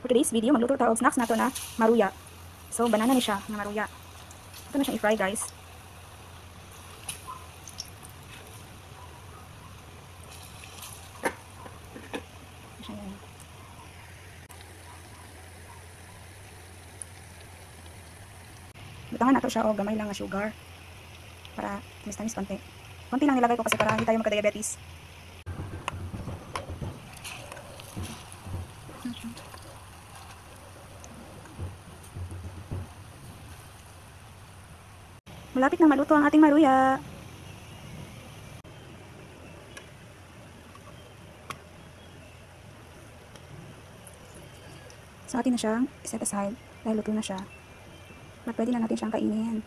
For today's video, magluto tayo og snacks nato na maruya. So, banana ni siya, na maruya. Ito na siya i-fry, guys. Butangan nato siya o gamay lang nga sugar. Para tamis-tamis konti. Konti lang nilagay ko kasi para hindi tayo magka-diabetes. Malapit na maluto ang ating maruya. So, atin na siyang set aside dahil luto na siya. Pwede na natin siyang kainin.